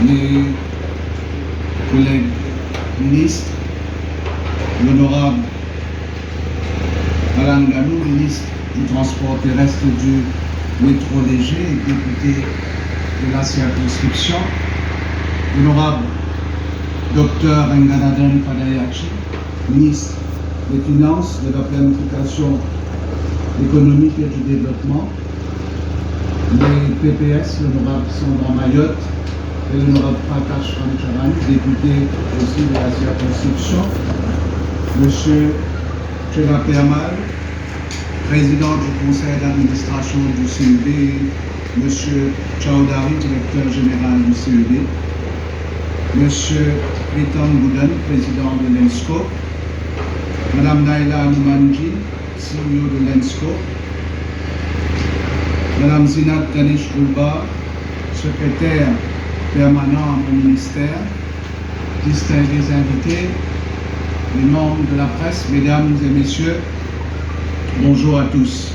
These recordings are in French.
les collègues ministres, l'honorable Madame Ganou, ministre du Transport terrestre du métro léger et député de la circonscription, l'honorable Dr Nganaden Padayachi, ministre des Finances, de la Planification économique et du développement, les PPS, l'honorable Sandra Mayotte et l'honorable Prakash Ramcharan, député aussi de la circonscription, monsieur Chela Permal, président du conseil d'administration du CEB, monsieur Chaudhary, directeur général du CEB, monsieur Pritam Goudan, président de l'ENSCO, madame Naila Anumanji, CEO de l'ENSCO, madame Zinat Ganesh Gulba, secrétaire permanent à mon ministère, distingués invités, les membres de la presse, mesdames et messieurs, bonjour à tous.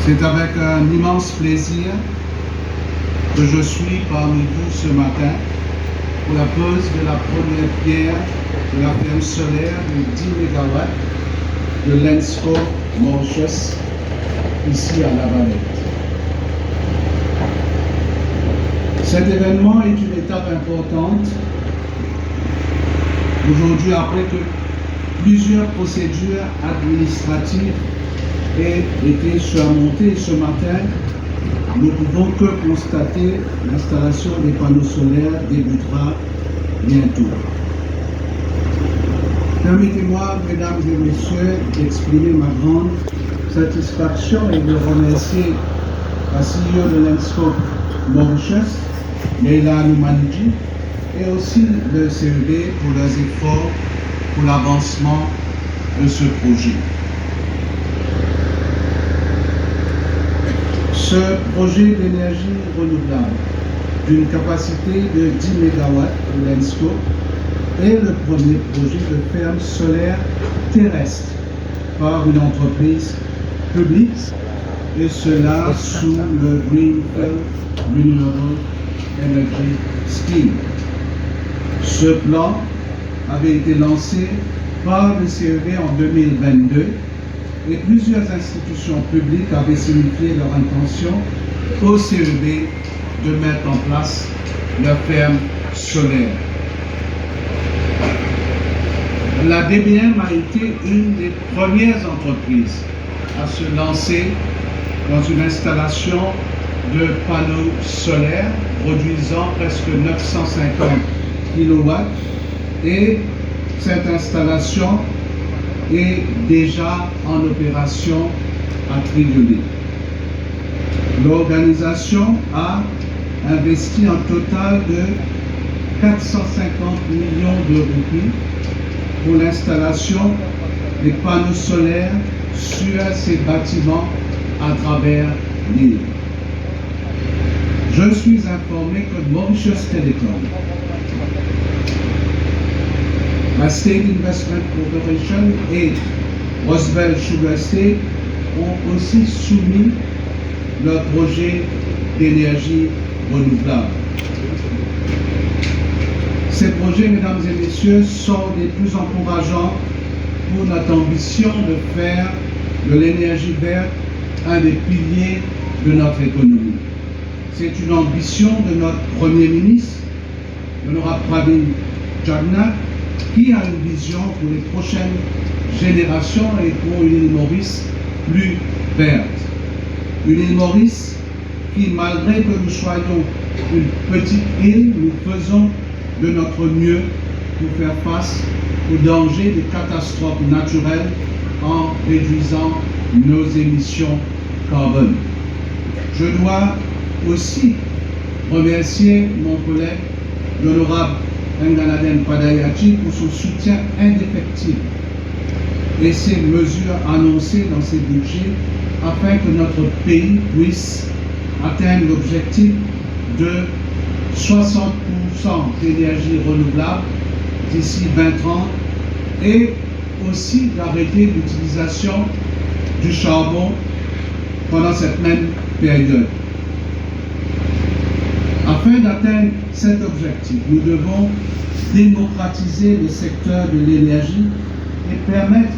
C'est avec un immense plaisir que je suis parmi vous ce matin pour la pose de la première pierre de la ferme solaire de 10 MW de l'ENSCO Mauritius, ici à La Valette. Cet événement est une étape importante aujourd'hui, après que plusieurs procédures administratives aient été surmontées. Ce matin, nous ne pouvons que constater l'installation des panneaux solaires débutera bientôt. Permettez-moi, mesdames et messieurs, d'exprimer ma grande satisfaction et de remercier la CEO de l'ENSCO Mauritius, Leila Anumanji, et aussi le CEB pour leurs efforts pour l'avancement de ce projet. Ce projet d'énergie renouvelable d'une capacité de 10 MW de l'ENSCO est le premier projet de ferme solaire terrestre par une entreprise publique, et cela sous le Greenfield Renewable Energy Scheme. Ce plan avait été lancé par le CEB en 2022 et plusieurs institutions publiques avaient signifié leur intention au CEB de mettre en place leur ferme solaire. La DBM a été une des premières entreprises à se lancer dans une installation de panneaux solaires produisant presque 950 kW, et cette installation est déjà en opération à Triolet. L'organisation a investi un total de 450 millions de roupies pour l'installation des panneaux solaires sur ces bâtiments à travers l'île. Je suis informé que Mauritius Telecom, la State Investment Corporation et Roswell Sugar State ont aussi soumis leur projet d'énergie renouvelable. Ces projets, mesdames et messieurs, sont les plus encourageants pour notre ambition de faire de l'énergie verte un des piliers de notre économie. C'est une ambition de notre Premier ministre, l'honorable Pravin Jagnnath, qui a une vision pour les prochaines générations et pour une île Maurice plus verte. Une île Maurice qui, malgré que nous soyons une petite île, nous faisons de notre mieux pour faire face aux dangers des catastrophes naturelles en réduisant nos émissions carbone. Je dois aussi remercier mon collègue, l'honorable Nganaden Padayachi, pour son soutien indéfectible et ses mesures annoncées dans ses budgets afin que notre pays puisse atteindre l'objectif de 60% d'énergie renouvelable d'ici 2030 et aussi d'arrêter l'utilisation du charbon pendant cette même période. Afin d'atteindre cet objectif, nous devons démocratiser le secteur de l'énergie et permettre